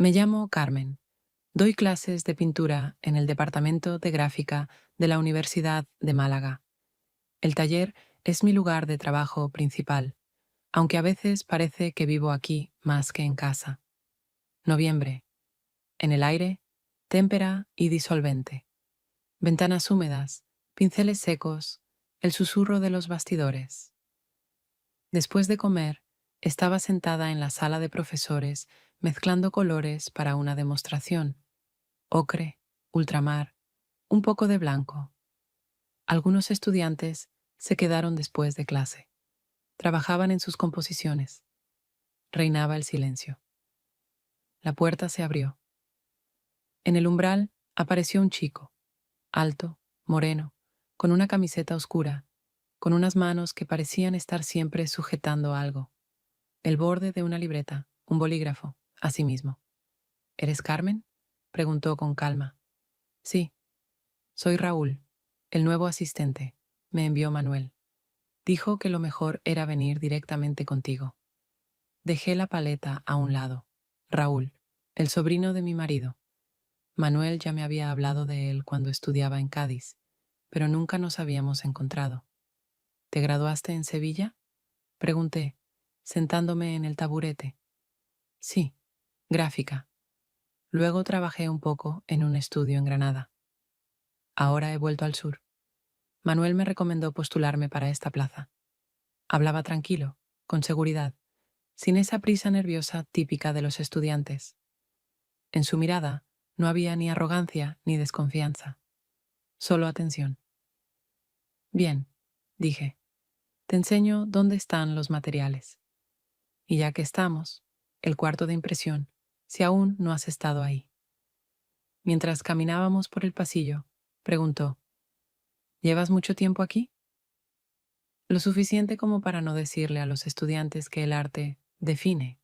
Me llamo Carmen. Doy clases de pintura en el Departamento de Gráfica de la Universidad de Málaga. El taller es mi lugar de trabajo principal, aunque a veces parece que vivo aquí más que en casa. Noviembre. En el aire, témpera y disolvente. Ventanas húmedas, pinceles secos, el susurro de los bastidores. Después de comer, estaba sentada en la sala de profesores mezclando colores para una demostración. Ocre, ultramar, un poco de blanco. Algunos estudiantes se quedaron después de clase. Trabajaban en sus composiciones. Reinaba el silencio. La puerta se abrió. En el umbral apareció un chico, alto, moreno, con una camiseta oscura, con unas manos que parecían estar siempre sujetando algo. El borde de una libreta, un bolígrafo, así mismo. ¿Eres Carmen?, preguntó con calma. Sí, soy Raúl, el nuevo asistente, me envió Manuel. Dijo que lo mejor era venir directamente contigo. Dejé la paleta a un lado. Raúl, el sobrino de mi marido. Manuel ya me había hablado de él cuando estudiaba en Cádiz, pero nunca nos habíamos encontrado. ¿Te graduaste en Sevilla?, pregunté, sentándome en el taburete. Sí, gráfica. Luego trabajé un poco en un estudio en Granada. Ahora he vuelto al sur. Manuel me recomendó postularme para esta plaza. Hablaba tranquilo, con seguridad, sin esa prisa nerviosa típica de los estudiantes. En su mirada no había ni arrogancia ni desconfianza, solo atención. Bien, dije, te enseño dónde están los materiales. Y ya que estamos, el cuarto de impresión, si aún no has estado ahí. Mientras caminábamos por el pasillo, preguntó, ¿llevas mucho tiempo aquí? Lo suficiente como para no decirle a los estudiantes que el arte define.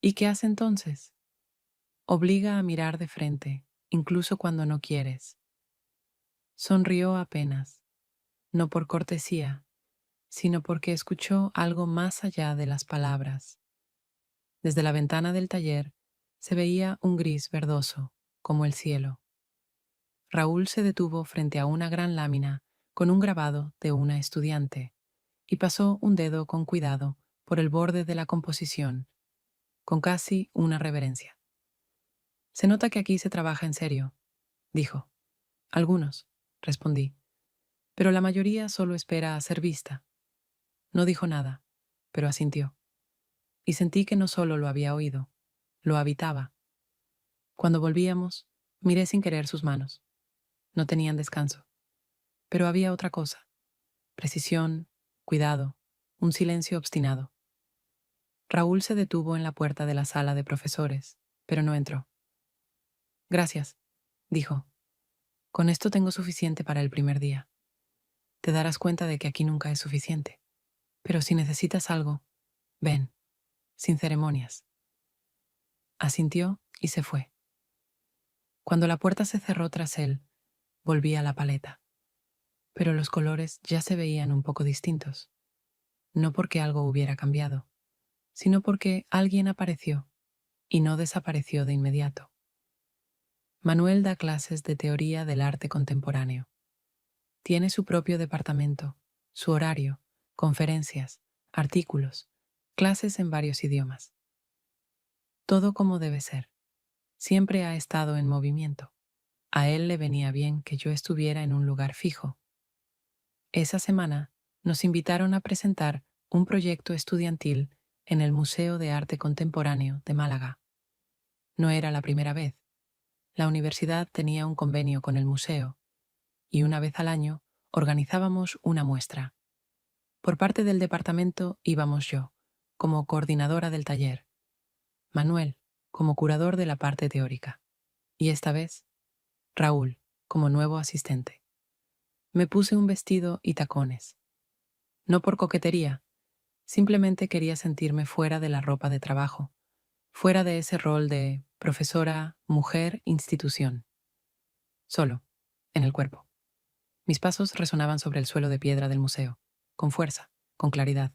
¿Y qué hace entonces? Obliga a mirar de frente, incluso cuando no quieres. Sonrió apenas, no por cortesía, sino porque escuchó algo más allá de las palabras. Desde la ventana del taller se veía un gris verdoso, como el cielo. Raúl se detuvo frente a una gran lámina con un grabado de una estudiante y pasó un dedo con cuidado por el borde de la composición, con casi una reverencia. Se nota que aquí se trabaja en serio, dijo. Algunos, respondí, pero la mayoría solo espera a ser vista. No dijo nada, pero asintió. Y sentí que no solo lo había oído, lo habitaba. Cuando volvíamos, miré sin querer sus manos. No tenían descanso. Pero había otra cosa. Precisión, cuidado, un silencio obstinado. Raúl se detuvo en la puerta de la sala de profesores, pero no entró. Gracias, dijo. Con esto tengo suficiente para el primer día. Te darás cuenta de que aquí nunca es suficiente. Pero si necesitas algo, ven, sin ceremonias. Asintió y se fue. Cuando la puerta se cerró tras él, volví a la paleta. Pero los colores ya se veían un poco distintos. No porque algo hubiera cambiado, sino porque alguien apareció y no desapareció de inmediato. Manuel da clases de teoría del arte contemporáneo. Tiene su propio departamento, su horario, conferencias, artículos, clases en varios idiomas. Todo como debe ser. Siempre ha estado en movimiento. A él le venía bien que yo estuviera en un lugar fijo. Esa semana nos invitaron a presentar un proyecto estudiantil en el Museo de Arte Contemporáneo de Málaga. No era la primera vez. La universidad tenía un convenio con el museo y una vez al año organizábamos una muestra. Por parte del departamento íbamos yo, como coordinadora del taller, Manuel, como curador de la parte teórica, y esta vez, Raúl, como nuevo asistente. Me puse un vestido y tacones. No por coquetería, simplemente quería sentirme fuera de la ropa de trabajo, fuera de ese rol de profesora, mujer, institución. Solo, en el cuerpo. Mis pasos resonaban sobre el suelo de piedra del museo, con fuerza, con claridad.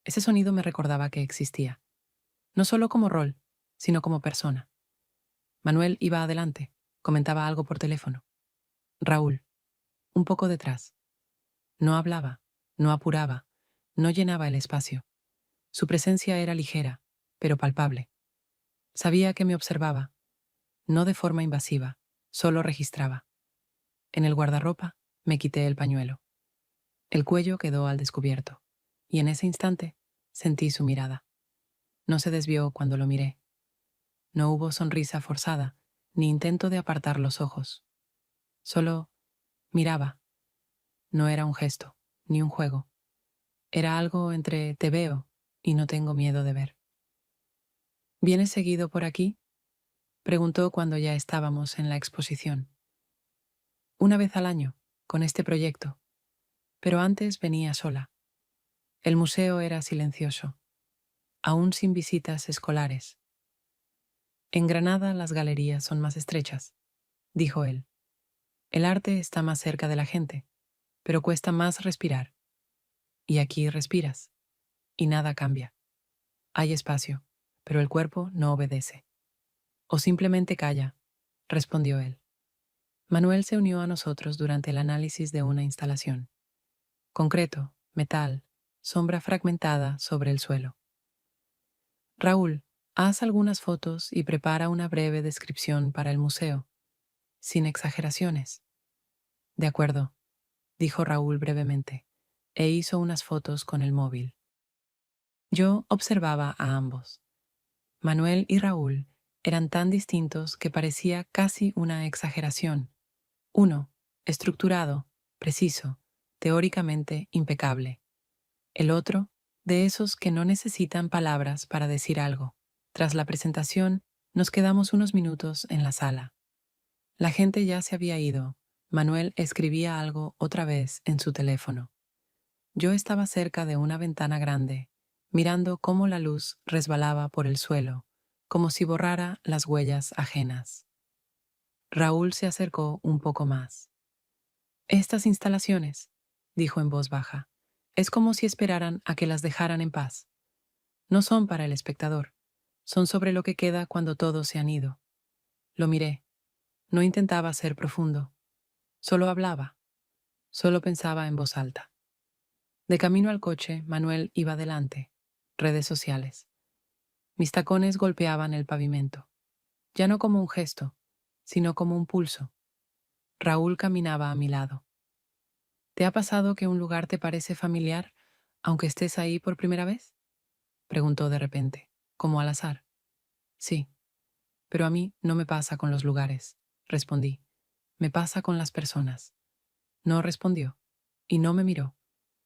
Ese sonido me recordaba que existía, no solo como rol, sino como persona. Manuel iba adelante, comentaba algo por teléfono. Raúl, un poco detrás. No hablaba, no apuraba, no llenaba el espacio. Su presencia era ligera, pero palpable. Sabía que me observaba, no de forma invasiva, solo registraba. En el guardarropa me quité el pañuelo. El cuello quedó al descubierto, y en ese instante sentí su mirada. No se desvió cuando lo miré. No hubo sonrisa forzada, ni intento de apartar los ojos. Solo miraba. No era un gesto, ni un juego. Era algo entre te veo y no tengo miedo de ver. ¿Vienes seguido por aquí? Preguntó cuando ya estábamos en la exposición. Una vez al año, con este proyecto, pero antes venía sola. El museo era silencioso, aún sin visitas escolares. En Granada las galerías son más estrechas, dijo él. El arte está más cerca de la gente, pero cuesta más respirar. Y aquí respiras, y nada cambia. Hay espacio, pero el cuerpo no obedece. O simplemente calla, respondió él. Manuel se unió a nosotros durante el análisis de una instalación. Concreto, metal, sombra fragmentada sobre el suelo. Raúl, haz algunas fotos y prepara una breve descripción para el museo, sin exageraciones. De acuerdo, dijo Raúl brevemente, e hizo unas fotos con el móvil. Yo observaba a ambos. Manuel y Raúl eran tan distintos que parecía casi una exageración. Uno, estructurado, preciso, teóricamente impecable. El otro, de esos que no necesitan palabras para decir algo. Tras la presentación, nos quedamos unos minutos en la sala. La gente ya se había ido. Manuel escribía algo otra vez en su teléfono. Yo estaba cerca de una ventana grande, mirando cómo la luz resbalaba por el suelo, como si borrara las huellas ajenas. Raúl se acercó un poco más. Estas instalaciones, dijo en voz baja, es como si esperaran a que las dejaran en paz. No son para el espectador, son sobre lo que queda cuando todos se han ido. Lo miré. No intentaba ser profundo. Solo hablaba. Solo pensaba en voz alta. De camino al coche, Manuel iba delante. Redes sociales. Mis tacones golpeaban el pavimento. Ya no como un gesto, sino como un pulso. Raúl caminaba a mi lado. ¿Te ha pasado que un lugar te parece familiar, aunque estés ahí por primera vez? Preguntó de repente, como al azar. Sí, pero a mí no me pasa con los lugares, respondí. Me pasa con las personas. No respondió, y no me miró.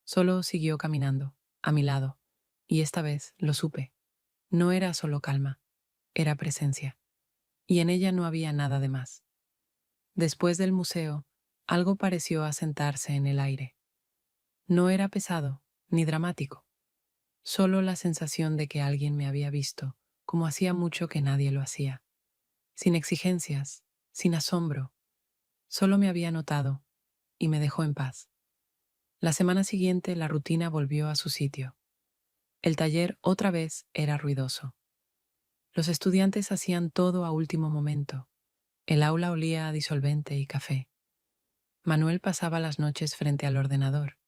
Solo siguió caminando, a mi lado, y esta vez lo supe. No era solo calma, era presencia, y en ella no había nada de más. Después del museo, algo pareció asentarse en el aire. No era pesado, ni dramático, solo la sensación de que alguien me había visto, como hacía mucho que nadie lo hacía. Sin exigencias, sin asombro, solo me había notado, y me dejó en paz. La semana siguiente la rutina volvió a su sitio. El taller otra vez era ruidoso. Los estudiantes hacían todo a último momento. El aula olía a disolvente y café. Manuel pasaba las noches frente al ordenador.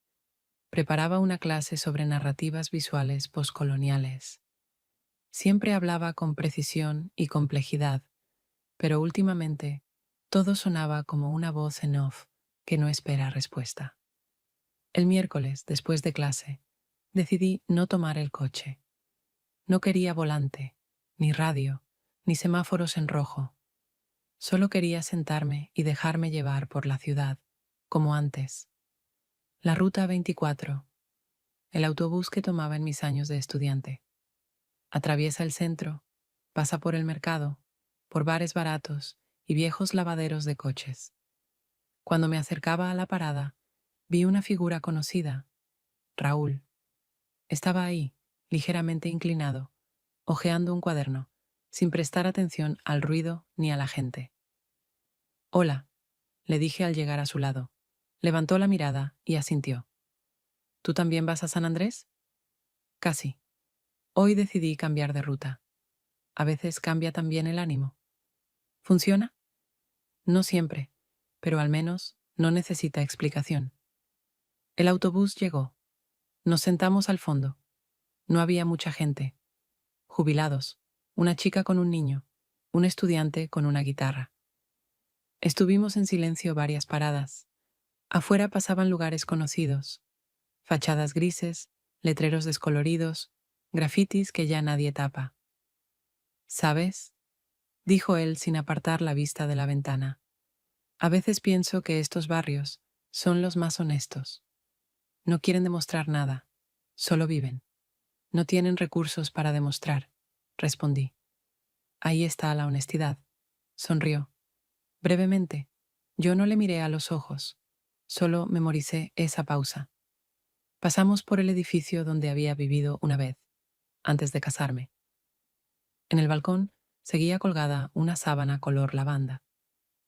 Preparaba una clase sobre narrativas visuales poscoloniales. Siempre hablaba con precisión y complejidad, pero últimamente todo sonaba como una voz en off que no espera respuesta. El miércoles, después de clase, decidí no tomar el coche. No quería volante, ni radio, ni semáforos en rojo. Solo quería sentarme y dejarme llevar por la ciudad, como antes. La Ruta 24, el autobús que tomaba en mis años de estudiante. Atraviesa el centro, pasa por el mercado, por bares baratos y viejos lavaderos de coches. Cuando me acercaba a la parada, vi una figura conocida, Raúl. Estaba ahí, ligeramente inclinado, hojeando un cuaderno, sin prestar atención al ruido ni a la gente. «Hola», le dije al llegar a su lado. Levantó la mirada y asintió. «¿Tú también vas a San Andrés?» «Casi. Hoy decidí cambiar de ruta. a veces cambia también el ánimo. ¿Funciona? No siempre, pero al menos no necesita explicación. El autobús llegó. Nos sentamos al fondo. No había mucha gente. Jubilados, una chica con un niño, un estudiante con una guitarra. Estuvimos en silencio varias paradas. Afuera pasaban lugares conocidos, fachadas grises, letreros descoloridos, grafitis que ya nadie tapa. ¿Sabes?, dijo él sin apartar la vista de la ventana. A veces pienso que estos barrios son los más honestos. No quieren demostrar nada, solo viven. No tienen recursos para demostrar, respondí. Ahí está la honestidad. Sonrió. Brevemente, yo no le miré a los ojos, solo memoricé esa pausa. Pasamos por el edificio donde había vivido una vez, antes de casarme. En el balcón seguía colgada una sábana color lavanda.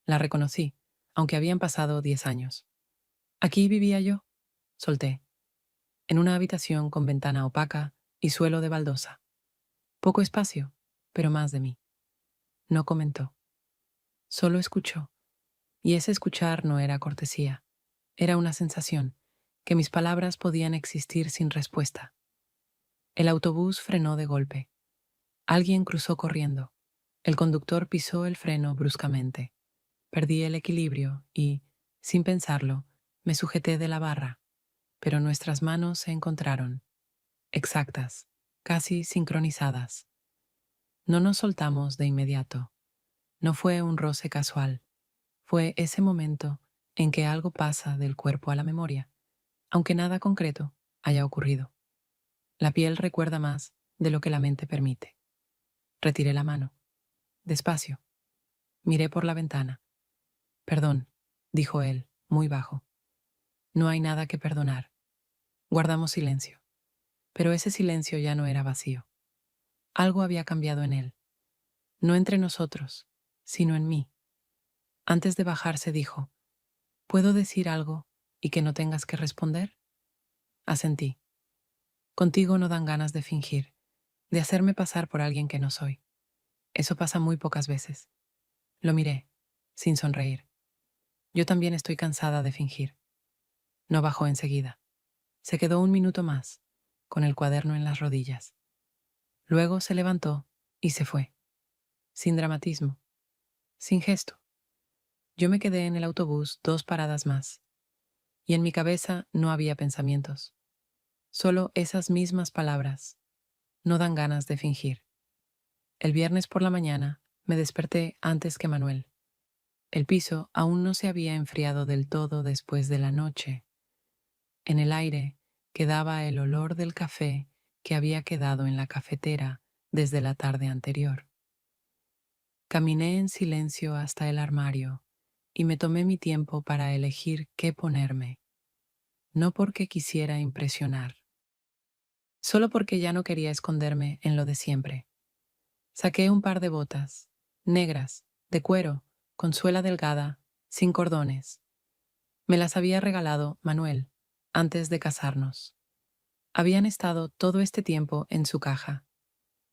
La reconocí, aunque habían pasado 10 años. Aquí vivía yo, solté, en una habitación con ventana opaca y suelo de baldosa. Poco espacio, pero más de mí. No comentó. Solo escuchó. Y ese escuchar no era cortesía. Era una sensación, que mis palabras podían existir sin respuesta. El autobús frenó de golpe. Alguien cruzó corriendo. El conductor pisó el freno bruscamente. Perdí el equilibrio y, sin pensarlo, me sujeté de la barra, pero nuestras manos se encontraron, exactas, casi sincronizadas. No nos soltamos de inmediato. No fue un roce casual. Fue ese momento en que algo pasa del cuerpo a la memoria, aunque nada concreto haya ocurrido. La piel recuerda más de lo que la mente permite. Retiré la mano. Despacio. Miré por la ventana. Perdón, dijo él, muy bajo. No hay nada que perdonar. Guardamos silencio. Pero ese silencio ya no era vacío. Algo había cambiado en él. No entre nosotros, sino en mí. Antes de bajarse dijo, ¿puedo decir algo y que no tengas que responder? Asentí. Contigo no dan ganas de fingir, de hacerme pasar por alguien que no soy. Eso pasa muy pocas veces. Lo miré, sin sonreír. Yo también estoy cansada de fingir. No bajó enseguida. Se quedó un minuto más, con el cuaderno en las rodillas. Luego se levantó y se fue, sin dramatismo, sin gesto. Yo me quedé en el autobús 2 paradas más, y en mi cabeza no había pensamientos, solo esas mismas palabras. No dan ganas de fingir. El viernes por la mañana me desperté antes que Manuel. El piso aún no se había enfriado del todo después de la noche. En el aire quedaba el olor del café que había quedado en la cafetera desde la tarde anterior. Caminé en silencio hasta el armario y me tomé mi tiempo para elegir qué ponerme, no porque quisiera impresionar, solo porque ya no quería esconderme en lo de siempre. Saqué un par de botas, negras, de cuero, con suela delgada, sin cordones. Me las había regalado Manuel, antes de casarnos. Habían estado todo este tiempo en su caja.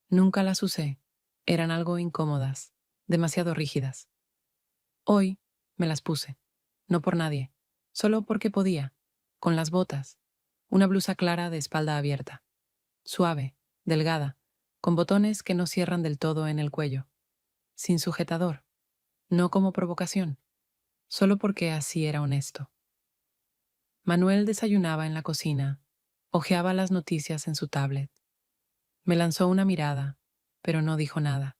Nunca las usé, eran algo incómodas, demasiado rígidas. Hoy me las puse, no por nadie, solo porque podía, con las botas, una blusa clara de espalda abierta, suave, delgada, con botones que no cierran del todo en el cuello, sin sujetador, no como provocación, solo porque así era honesto. Manuel desayunaba en la cocina, hojeaba las noticias en su tablet. Me lanzó una mirada, pero no dijo nada.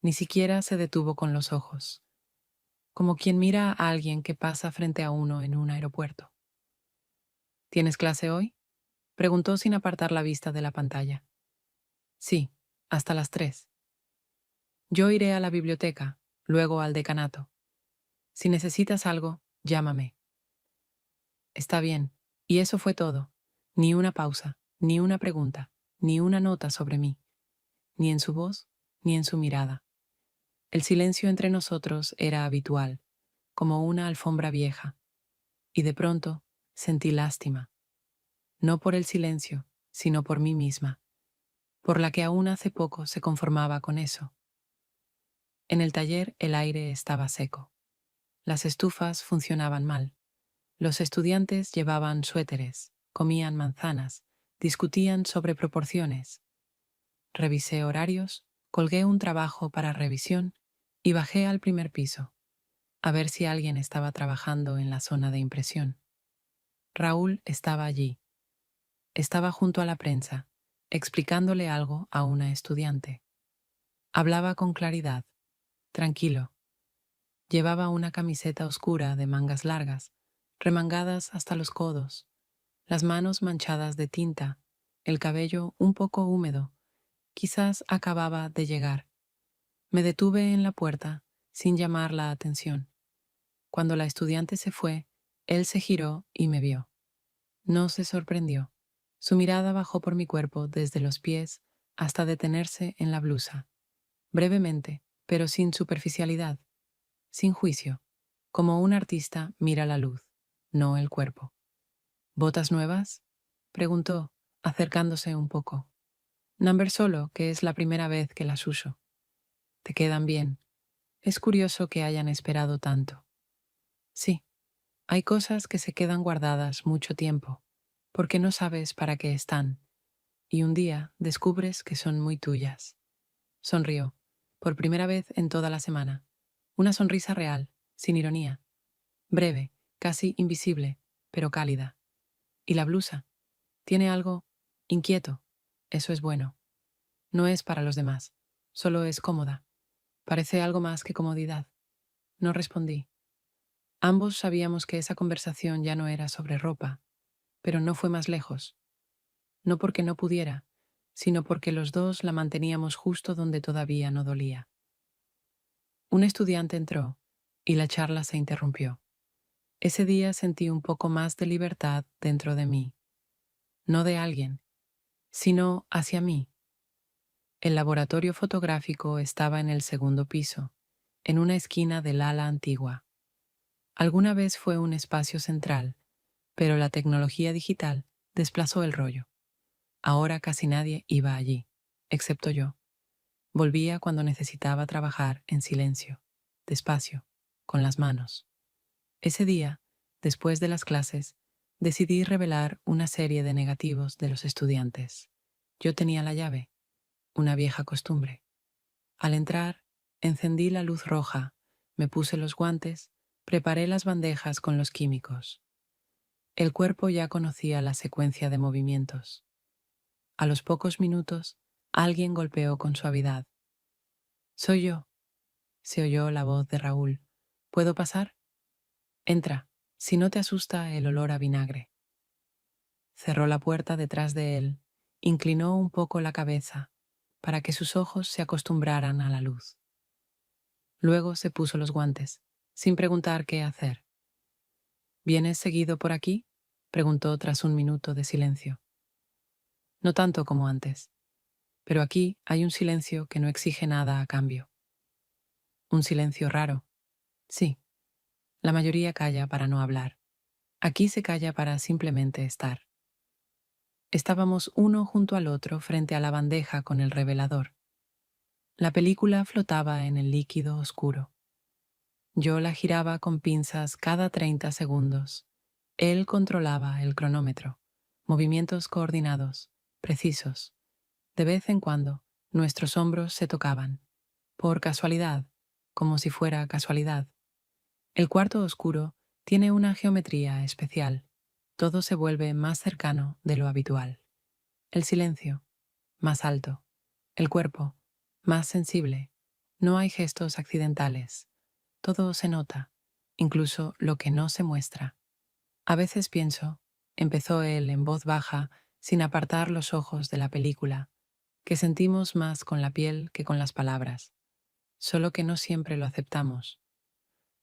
Ni siquiera se detuvo con los ojos, como quien mira a alguien que pasa frente a uno en un aeropuerto. ¿Tienes clase hoy?, preguntó sin apartar la vista de la pantalla. Sí, hasta las 3. Yo iré a la biblioteca, luego al decanato. Si necesitas algo, llámame. Está bien, y eso fue todo. Ni una pausa, ni una pregunta, ni una nota sobre mí, ni en su voz, ni en su mirada. El silencio entre nosotros era habitual, como una alfombra vieja, y de pronto sentí lástima, no por el silencio, sino por mí misma. por la que aún hace poco se conformaba con eso. En el taller el aire estaba seco. Las estufas funcionaban mal. Los estudiantes llevaban suéteres, comían manzanas, discutían sobre proporciones. Revisé horarios, colgué un trabajo para revisión y bajé al primer piso, a ver si alguien estaba trabajando en la zona de impresión. Raúl estaba allí. Estaba junto a la prensa, explicándole algo a una estudiante. Hablaba con claridad, tranquilo. Llevaba una camiseta oscura de mangas largas, remangadas hasta los codos, las manos manchadas de tinta, el cabello un poco húmedo. Quizás acababa de llegar. Me detuve en la puerta, sin llamar la atención. Cuando la estudiante se fue, él se giró y me vio. No se sorprendió. Su mirada bajó por mi cuerpo desde los pies hasta detenerse en la blusa. Brevemente, pero sin superficialidad, sin juicio, como un artista mira la luz, no el cuerpo. ¿Botas nuevas?, preguntó, acercándose un poco. Number solo, que es la primera vez que las uso. Te quedan bien. Es curioso que hayan esperado tanto. Sí, hay cosas que se quedan guardadas mucho tiempo, porque no sabes para qué están, y un día descubres que son muy tuyas. Sonrió, por primera vez en toda la semana. Una sonrisa real, sin ironía. Breve, casi invisible, pero cálida. ¿Y la blusa? Tiene algo inquieto. Eso es bueno. No es para los demás, solo es cómoda. Parece algo más que comodidad. No respondí. Ambos sabíamos que esa conversación ya no era sobre ropa, pero no fue más lejos. No porque no pudiera, sino porque los dos la manteníamos justo donde todavía no dolía. Un estudiante entró y la charla se interrumpió. Ese día sentí un poco más de libertad dentro de mí, no de alguien, sino hacia mí. El laboratorio fotográfico estaba en el segundo piso, en una esquina del ala antigua. Alguna vez fue un espacio central, pero la tecnología digital desplazó el rollo. Ahora casi nadie iba allí, excepto yo. Volvía cuando necesitaba trabajar en silencio, despacio, con las manos. Ese día, después de las clases, decidí revelar una serie de negativos de los estudiantes. Yo tenía la llave, una vieja costumbre. Al entrar, encendí la luz roja, me puse los guantes, preparé las bandejas con los químicos. El cuerpo ya conocía la secuencia de movimientos. A los pocos minutos, alguien golpeó con suavidad. «Soy yo», se oyó la voz de Raúl. «¿Puedo pasar?» «Entra, si no te asusta el olor a vinagre». Cerró la puerta detrás de él, inclinó un poco la cabeza para que sus ojos se acostumbraran a la luz. Luego se puso los guantes, sin preguntar qué hacer. «¿Vienes seguido por aquí?», preguntó tras un minuto de silencio. «No tanto como antes, pero aquí hay un silencio que no exige nada a cambio». «Un silencio raro». «Sí, la mayoría calla para no hablar. Aquí se calla para simplemente estar». Estábamos uno junto al otro frente a la bandeja con el revelador. La película flotaba en el líquido oscuro. Yo la giraba con pinzas cada 30 segundos. Él controlaba el cronómetro. Movimientos coordinados, precisos. De vez en cuando, nuestros hombros se tocaban. Por casualidad, como si fuera casualidad. El cuarto oscuro tiene una geometría especial. Todo se vuelve más cercano de lo habitual. El silencio, más alto. El cuerpo, más sensible. No hay gestos accidentales. Todo se nota, incluso lo que no se muestra. A veces pienso, empezó él en voz baja, sin apartar los ojos de la película, que sentimos más con la piel que con las palabras, solo que no siempre lo aceptamos,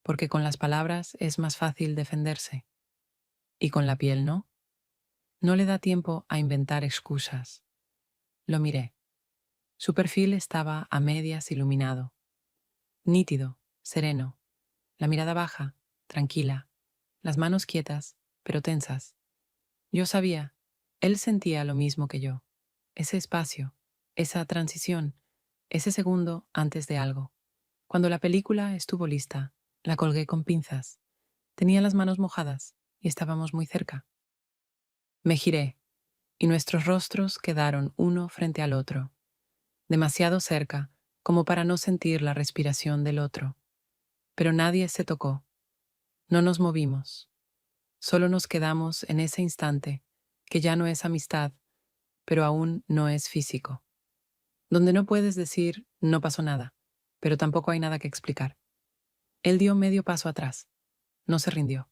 porque con las palabras es más fácil defenderse, y con la piel no. No le da tiempo a inventar excusas. Lo miré. Su perfil estaba a medias iluminado, nítido, sereno, la mirada baja, tranquila, las manos quietas, pero tensas. Yo sabía, él sentía lo mismo que yo. Ese espacio, esa transición, ese segundo antes de algo. Cuando la película estuvo lista, la colgué con pinzas. Tenía las manos mojadas y estábamos muy cerca. Me giré y nuestros rostros quedaron uno frente al otro, demasiado cerca como para no sentir la respiración del otro. Pero nadie se tocó, no nos movimos, solo nos quedamos en ese instante que ya no es amistad, pero aún no es físico, donde no puedes decir no pasó nada, pero tampoco hay nada que explicar. Él dio medio paso atrás, no se rindió,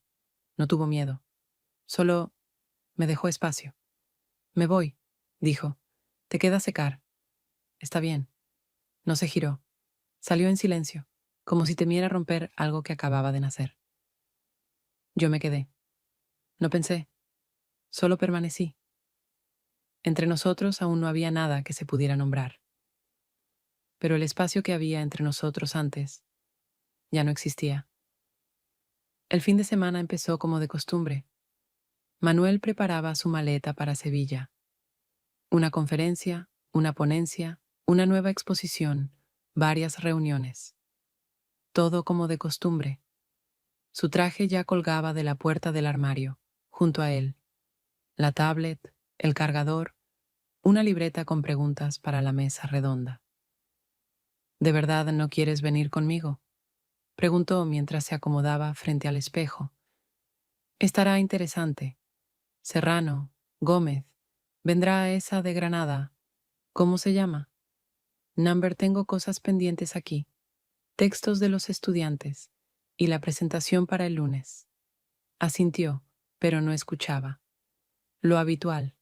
no tuvo miedo, solo me dejó espacio. Me voy, dijo, te queda secar. Está bien. No se giró. Salió en silencio, como si temiera romper algo que acababa de nacer. Yo me quedé. No pensé, solo permanecí. Entre nosotros aún no había nada que se pudiera nombrar. Pero el espacio que había entre nosotros antes ya no existía. El fin de semana empezó como de costumbre. Manuel preparaba su maleta para Sevilla. Una conferencia, una ponencia, una nueva exposición, varias reuniones. Todo como de costumbre. Su traje ya colgaba de la puerta del armario, junto a él. La tablet, el cargador, una libreta con preguntas para la mesa redonda. ¿De verdad no quieres venir conmigo?, preguntó mientras se acomodaba frente al espejo. Estará interesante. Serrano, Gómez, vendrá a esa de Granada. ¿Cómo se llama? Number, tengo cosas pendientes aquí. Textos de los estudiantes y la presentación para el lunes. Asintió, pero no escuchaba. Lo habitual.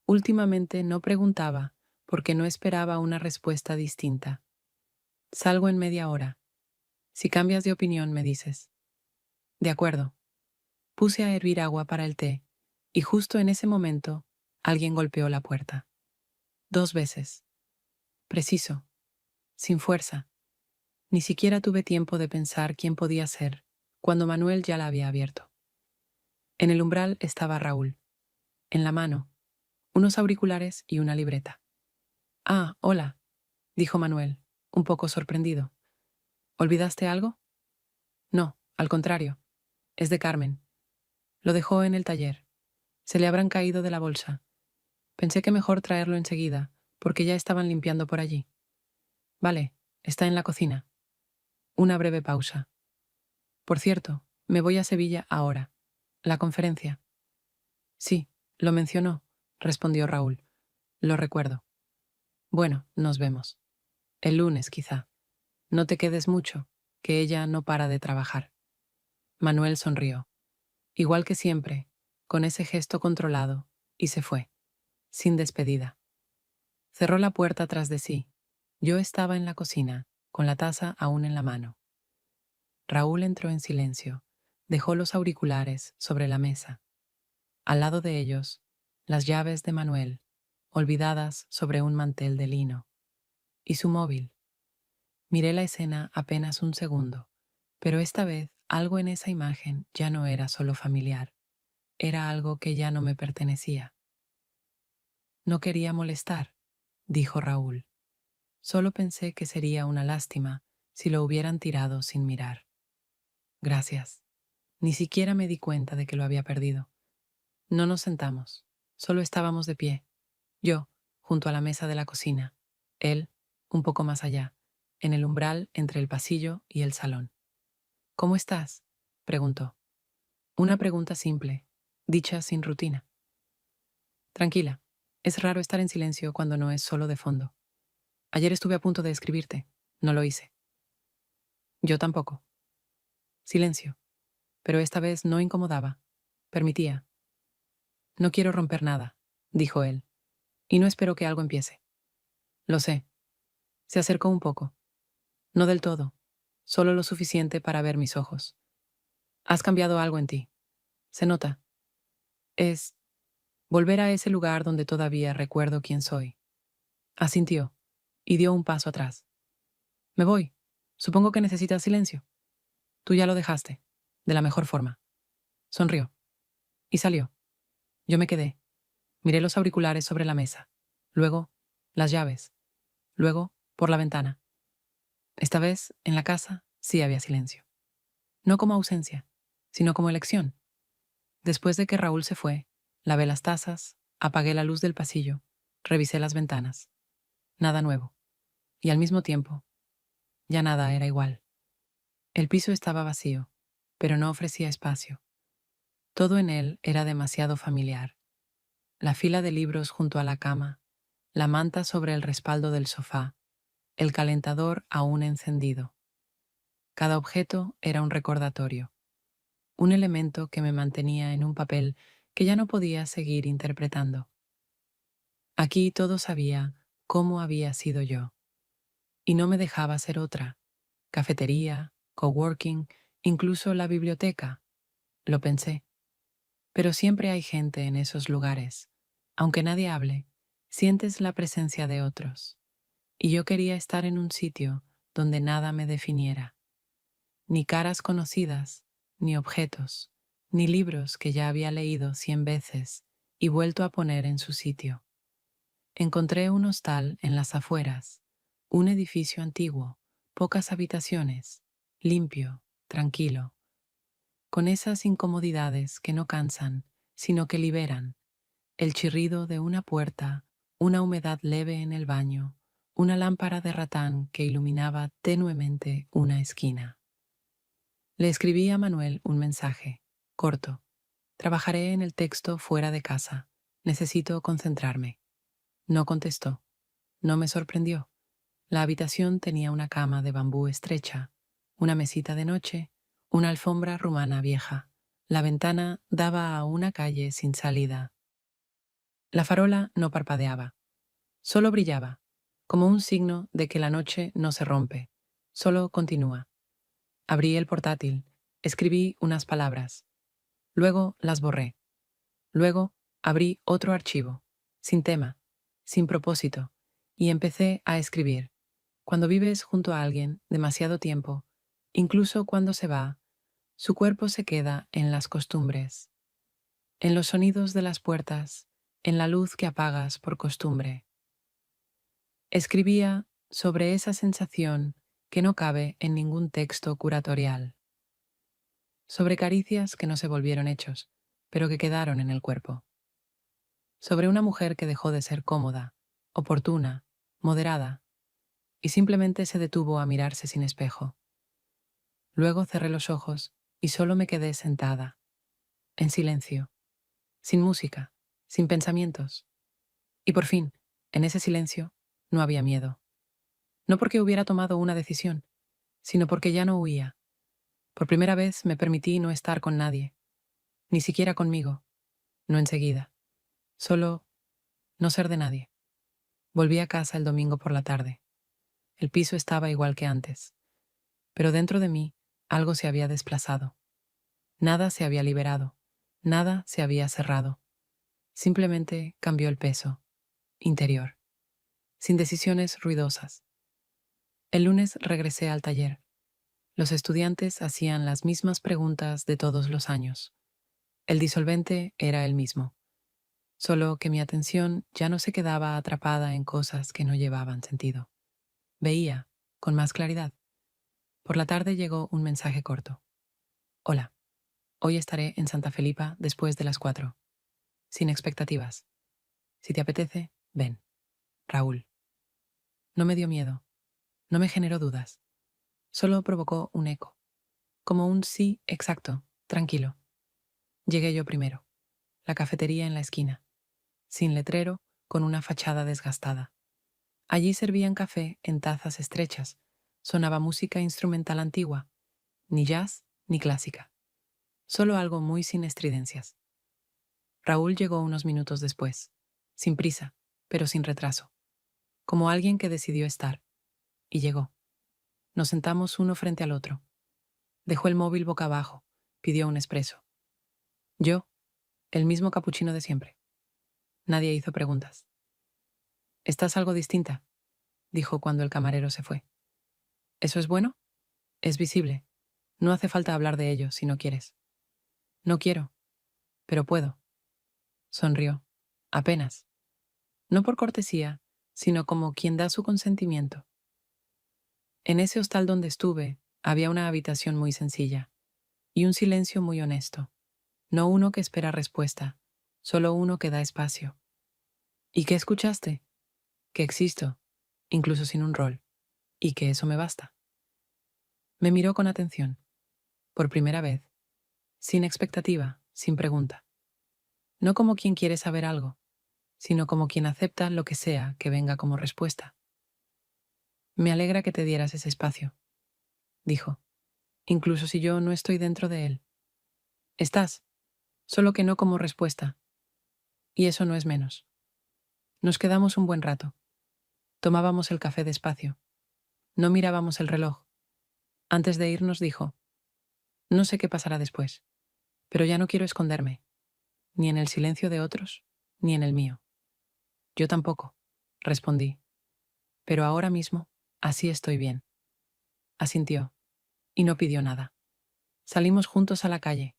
Últimamente no preguntaba porque no esperaba una respuesta distinta. Salgo en media hora. Si cambias de opinión, me dices. De acuerdo. Puse a hervir agua para el té y justo en ese momento alguien golpeó la puerta. 2 veces. Preciso. Sin fuerza. Ni siquiera tuve tiempo de pensar quién podía ser cuando Manuel ya la había abierto. En el umbral estaba Raúl. En la mano, unos auriculares y una libreta. Ah, hola, dijo Manuel, un poco sorprendido. ¿Olvidaste algo? No, al contrario. Es de Carmen. Lo dejó en el taller. Se le habrán caído de la bolsa. Pensé que mejor traerlo enseguida, porque ya estaban limpiando por allí. Vale, está en la cocina. Una breve pausa. Por cierto, me voy a Sevilla ahora. La conferencia. Sí, lo mencionó, respondió Raúl. Lo recuerdo. Bueno, nos vemos. El lunes, quizá. No te quedes mucho, que ella no para de trabajar. Manuel sonrió, igual que siempre, con ese gesto controlado, y se fue, sin despedida. Cerró la puerta tras de sí. Yo estaba en la cocina, con la taza aún en la mano. Raúl entró en silencio, dejó los auriculares sobre la mesa. Al lado de ellos, las llaves de Manuel, olvidadas sobre un mantel de lino. Y su móvil. Miré la escena apenas un segundo, pero esta vez algo en esa imagen ya no era solo familiar, era algo que ya no me pertenecía. No quería molestar, dijo Raúl. Solo pensé que sería una lástima si lo hubieran tirado sin mirar. Gracias. Ni siquiera me di cuenta de que lo había perdido. No nos sentamos, solo estábamos de pie. Yo, junto a la mesa de la cocina. Él, un poco más allá, en el umbral entre el pasillo y el salón. ¿Cómo estás?, preguntó. Una pregunta simple, dicha sin rutina. Tranquila, es raro estar en silencio cuando no es solo de fondo. Ayer estuve a punto de escribirte, no lo hice. Yo tampoco. Silencio, pero esta vez no incomodaba, permitía. No quiero romper nada, dijo él, y no espero que algo empiece. Lo sé. Se acercó un poco. No del todo, solo lo suficiente para ver mis ojos. Has cambiado algo en ti. Se nota. Es volver a ese lugar donde todavía recuerdo quién soy. Asintió y dio un paso atrás. Me voy. Supongo que necesitas silencio. Tú ya lo dejaste, de la mejor forma. Sonrió. Y salió. Yo me quedé. Miré los auriculares sobre la mesa. Luego, las llaves. Luego, por la ventana. Esta vez, en la casa, sí había silencio. No como ausencia, sino como elección. Después de que Raúl se fue, lavé las tazas, apagué la luz del pasillo, revisé las ventanas. Nada nuevo. Y al mismo tiempo, ya nada era igual. El piso estaba vacío, pero no ofrecía espacio. Todo en él era demasiado familiar. La fila de libros junto a la cama, la manta sobre el respaldo del sofá, el calentador aún encendido. Cada objeto era un recordatorio, un elemento que me mantenía en un papel que ya no podía seguir interpretando. Aquí todo sabía cómo había sido yo, y no me dejaba ser otra. Cafetería, coworking, incluso la biblioteca. Lo pensé. Pero siempre hay gente en esos lugares. Aunque nadie hable, sientes la presencia de otros. Y yo quería estar en un sitio donde nada me definiera. Ni caras conocidas, ni objetos, ni libros que ya había leído 100 veces y vuelto a poner en su sitio. Encontré un hostal en las afueras, un edificio antiguo, pocas habitaciones, limpio, tranquilo, con esas incomodidades que no cansan, sino que liberan, el chirrido de una puerta, una humedad leve en el baño, una lámpara de ratán que iluminaba tenuemente una esquina. Le escribí a Manuel un mensaje, corto. Trabajaré en el texto fuera de casa. Necesito concentrarme. No contestó. No me sorprendió. La habitación tenía una cama de bambú estrecha, una mesita de noche, una alfombra rumana vieja. La ventana daba a una calle sin salida. La farola no parpadeaba, solo brillaba, como un signo de que la noche no se rompe, solo continúa. Abrí el portátil, escribí unas palabras, luego las borré. Luego abrí otro archivo, sin tema, sin propósito, y empecé a escribir. Cuando vives junto a alguien demasiado tiempo, incluso cuando se va, su cuerpo se queda en las costumbres, en los sonidos de las puertas, en la luz que apagas por costumbre. Escribía sobre esa sensación que no cabe en ningún texto curatorial, sobre caricias que no se volvieron hechos, pero que quedaron en el cuerpo, sobre una mujer que dejó de ser cómoda, oportuna, moderada, y simplemente se detuvo a mirarse sin espejo. Luego cerré los ojos y solo me quedé sentada, en silencio, sin música, sin pensamientos. Y por fin, en ese silencio, no había miedo. No porque hubiera tomado una decisión, sino porque ya no huía. Por primera vez me permití no estar con nadie, ni siquiera conmigo, no enseguida. Solo no ser de nadie. Volví a casa el domingo por la tarde. El piso estaba igual que antes, pero dentro de mí algo se había desplazado. Nada se había liberado, nada se había cerrado. Simplemente cambió el peso, interior, sin decisiones ruidosas. El lunes regresé al taller. Los estudiantes hacían las mismas preguntas de todos los años. El disolvente era el mismo, solo que mi atención ya no se quedaba atrapada en cosas que no llevaban sentido. Veía, con más claridad. Por la tarde llegó un mensaje corto. Hola, hoy estaré en Santa Felipa después de las 4. Sin expectativas. Si te apetece, ven. Raúl. No me dio miedo, no me generó dudas. Solo provocó un eco, como un sí exacto, tranquilo. Llegué yo primero. La cafetería en la esquina, sin letrero, con una fachada desgastada. Allí servían café en tazas estrechas. Sonaba música instrumental antigua, ni jazz ni clásica. Solo algo muy sin estridencias. Raúl llegó unos minutos después, sin prisa, pero sin retraso, como alguien que decidió estar, y llegó. Nos sentamos uno frente al otro. Dejó el móvil boca abajo, pidió un espresso. Yo, el mismo capuchino de siempre. Nadie hizo preguntas. «Estás algo distinta», dijo cuando el camarero se fue. «¿Eso es bueno?» «Es visible. No hace falta hablar de ello si no quieres». «No quiero, pero puedo». Sonrió. Apenas. No por cortesía, sino como quien da su consentimiento. En ese hostal donde estuve, había una habitación muy sencilla y un silencio muy honesto. No uno que espera respuesta, solo uno que da espacio. ¿Y qué escuchaste? Que existo, incluso sin un rol, y que eso me basta. Me miró con atención, por primera vez, sin expectativa, sin pregunta. No como quien quiere saber algo, sino como quien acepta lo que sea que venga como respuesta. Me alegra que te dieras ese espacio, dijo, incluso si yo no estoy dentro de él. Estás, solo que no como respuesta, y eso no es menos. Nos quedamos un buen rato. Tomábamos el café despacio. No mirábamos el reloj. Antes de irnos dijo, no sé qué pasará después, pero ya no quiero esconderme, ni en el silencio de otros, ni en el mío. Yo tampoco, respondí, pero ahora mismo, así estoy bien. Asintió, y no pidió nada. Salimos juntos a la calle,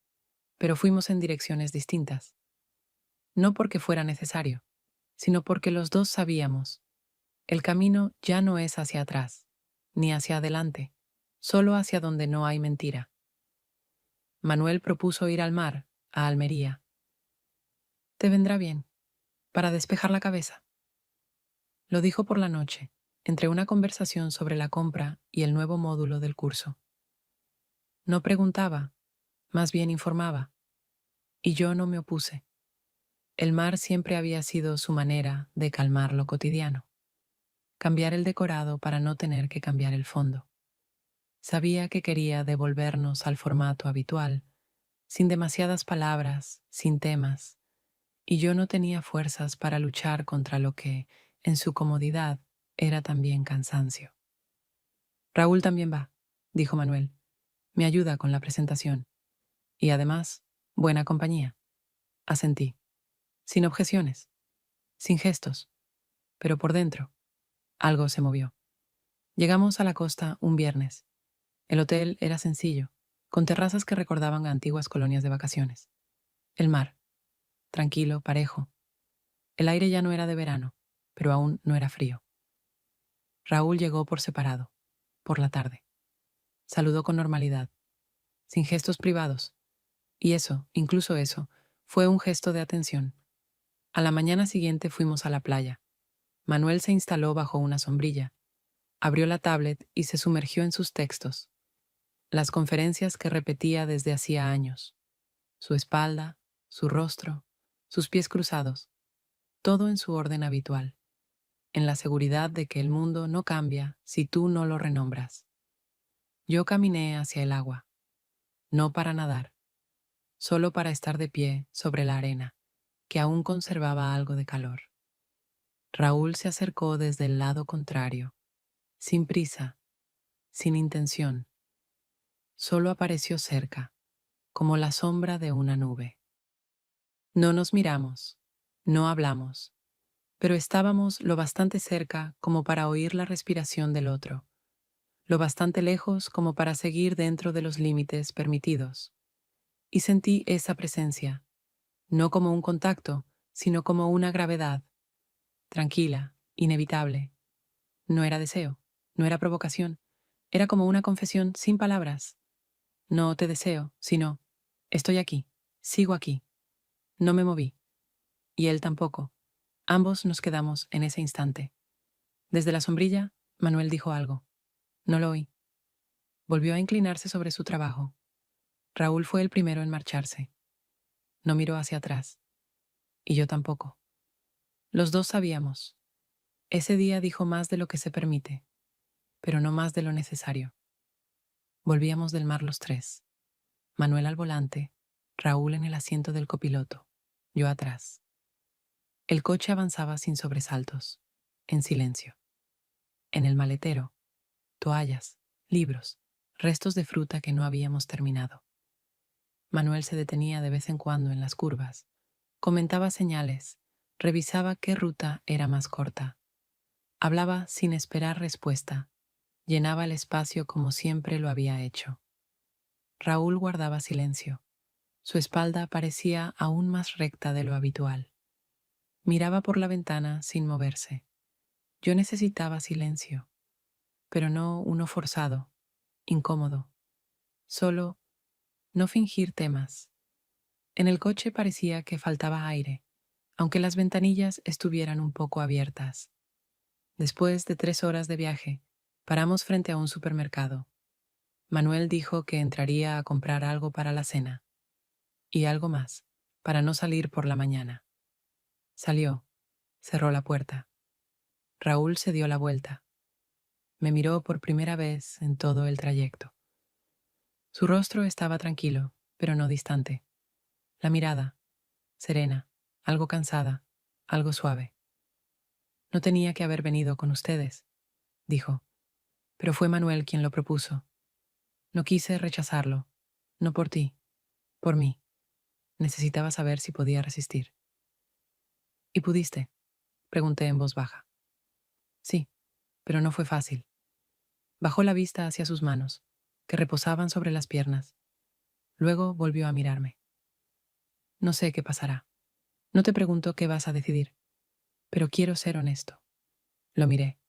pero fuimos en direcciones distintas. No porque fuera necesario, sino porque los dos sabíamos, el camino ya no es hacia atrás, ni hacia adelante, solo hacia donde no hay mentira. Manuel propuso ir al mar, a Almería. Te vendrá bien, para despejar la cabeza. Lo dijo por la noche, entre una conversación sobre la compra y el nuevo módulo del curso. No preguntaba, más bien informaba, y yo no me opuse. El mar siempre había sido su manera de calmar lo cotidiano, cambiar el decorado para no tener que cambiar el fondo. Sabía que quería devolvernos al formato habitual, sin demasiadas palabras, sin temas, y yo no tenía fuerzas para luchar contra lo que, en su comodidad, era también cansancio. Raúl también va, dijo Manuel. Me ayuda con la presentación. Y además, buena compañía. Asentí, sin objeciones, sin gestos, pero por dentro, algo se movió. Llegamos a la costa un viernes. El hotel era sencillo, con terrazas que recordaban a antiguas colonias de vacaciones. El mar, tranquilo, parejo. El aire ya no era de verano, pero aún no era frío. Raúl llegó por separado, por la tarde. Saludó con normalidad, sin gestos privados. Y eso, incluso eso, fue un gesto de atención. A la mañana siguiente fuimos a la playa. Manuel se instaló bajo una sombrilla, abrió la tablet y se sumergió en sus textos, las conferencias que repetía desde hacía años, su espalda, su rostro, sus pies cruzados, todo en su orden habitual, en la seguridad de que el mundo no cambia si tú no lo renombras. Yo caminé hacia el agua, no para nadar, solo para estar de pie sobre la arena, que aún conservaba algo de calor. Raúl se acercó desde el lado contrario, sin prisa, sin intención. Solo apareció cerca, como la sombra de una nube. No nos miramos, no hablamos, pero estábamos lo bastante cerca como para oír la respiración del otro, lo bastante lejos como para seguir dentro de los límites permitidos. Y sentí esa presencia, no como un contacto, sino como una gravedad, tranquila, inevitable. No era deseo, no era provocación, era como una confesión sin palabras. No te deseo, sino, estoy aquí, sigo aquí. No me moví, y él tampoco. Ambos nos quedamos en ese instante. Desde la sombrilla, Manuel dijo algo. No lo oí. Volvió a inclinarse sobre su trabajo. Raúl fue el primero en marcharse. No miró hacia atrás. Y yo tampoco. Los dos sabíamos. Ese día dijo más de lo que se permite, pero no más de lo necesario. Volvíamos del mar los tres. Manuel al volante, Raúl en el asiento del copiloto, yo atrás. El coche avanzaba sin sobresaltos, en silencio. En el maletero, toallas, libros, restos de fruta que no habíamos terminado. Manuel se detenía de vez en cuando en las curvas, comentaba señales, revisaba qué ruta era más corta. Hablaba sin esperar respuesta, llenaba el espacio como siempre lo había hecho. Raúl guardaba silencio. Su espalda parecía aún más recta de lo habitual. Miraba por la ventana sin moverse. Yo necesitaba silencio, pero no uno forzado, incómodo. Solo no fingir temas. En el coche parecía que faltaba aire, aunque las ventanillas estuvieran un poco abiertas. Después de 3 horas de viaje, paramos frente a un supermercado. Manuel dijo que entraría a comprar algo para la cena y algo más, para no salir por la mañana. Salió, cerró la puerta. Raúl se dio la vuelta. Me miró por primera vez en todo el trayecto. Su rostro estaba tranquilo, pero no distante. La mirada, serena, algo cansada, algo suave. No tenía que haber venido con ustedes, dijo, pero fue Manuel quien lo propuso. No quise rechazarlo, no por ti, por mí. Necesitaba saber si podía resistir. ¿Y pudiste? Pregunté en voz baja. Sí, pero no fue fácil. Bajó la vista hacia sus manos, que reposaban sobre las piernas. Luego volvió a mirarme. No sé qué pasará. No te pregunto qué vas a decidir, pero quiero ser honesto. Lo miré,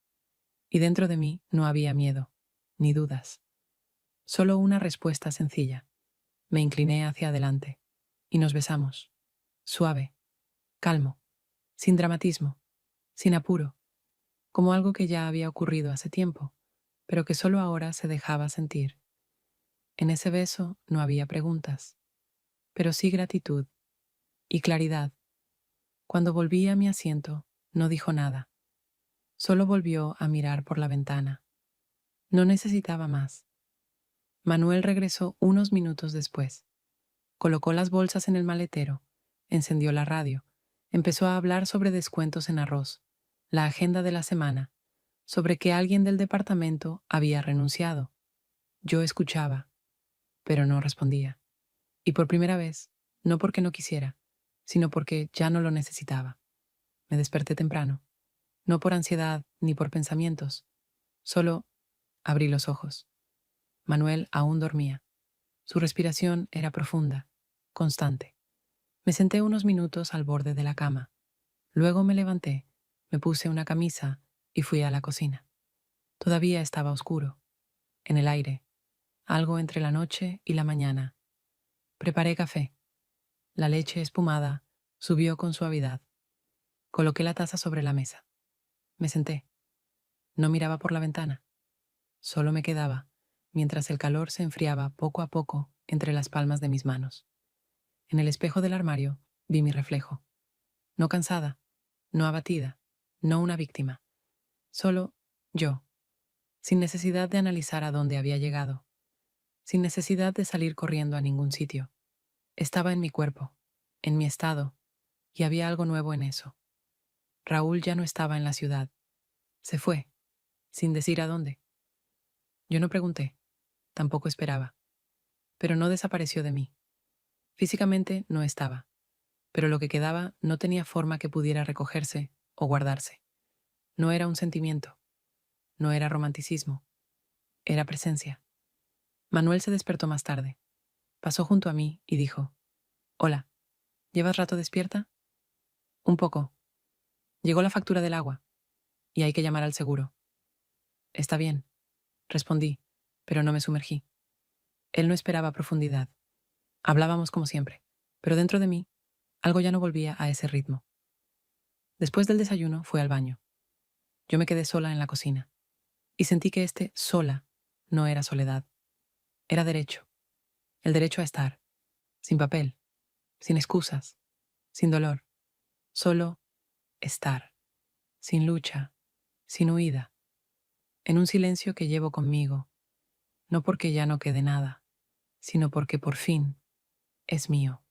y dentro de mí no había miedo, ni dudas. Solo una respuesta sencilla. Me incliné hacia adelante, y nos besamos. Suave, calmo, sin dramatismo, sin apuro, como algo que ya había ocurrido hace tiempo, pero que solo ahora se dejaba sentir. En ese beso no había preguntas, pero sí gratitud y claridad. Cuando volví a mi asiento, no dijo nada. Solo volvió a mirar por la ventana. No necesitaba más. Manuel regresó unos minutos después. Colocó las bolsas en el maletero, encendió la radio, empezó a hablar sobre descuentos en arroz, la agenda de la semana, sobre que alguien del departamento había renunciado. Yo escuchaba, pero no respondía. Y por primera vez, no porque no quisiera, sino porque ya no lo necesitaba. Me desperté temprano, no por ansiedad ni por pensamientos, solo abrí los ojos. Manuel aún dormía. Su respiración era profunda, constante. Me senté unos minutos al borde de la cama. Luego me levanté, me puse una camisa y fui a la cocina. Todavía estaba oscuro, en el aire, algo entre la noche y la mañana. Preparé café. La leche espumada subió con suavidad. Coloqué la taza sobre la mesa. Me senté. No miraba por la ventana. Solo me quedaba, mientras el calor se enfriaba poco a poco entre las palmas de mis manos. En el espejo del armario vi mi reflejo. No cansada, no abatida, no una víctima. Solo yo, sin necesidad de analizar a dónde había llegado, sin necesidad de salir corriendo a ningún sitio. Estaba en mi cuerpo, en mi estado, y había algo nuevo en eso. Raúl ya no estaba en la ciudad. Se fue, sin decir a dónde. Yo no pregunté, tampoco esperaba, pero no desapareció de mí. Físicamente no estaba, pero lo que quedaba no tenía forma que pudiera recogerse o guardarse. No era un sentimiento, no era romanticismo, era presencia. Manuel se despertó más tarde. Pasó junto a mí y dijo, «Hola, ¿llevas rato despierta?» «Un poco. Llegó la factura del agua y hay que llamar al seguro». «Está bien», respondí, pero no me sumergí. Él no esperaba profundidad. Hablábamos como siempre, pero dentro de mí algo ya no volvía a ese ritmo. Después del desayuno fue al baño. Yo me quedé sola en la cocina y sentí que sola no era soledad, era derecho, el derecho a estar, sin papel, sin excusas, sin dolor, solo estar, sin lucha, sin huida, en un silencio que llevo conmigo, no porque ya no quede nada, sino porque por fin es mío.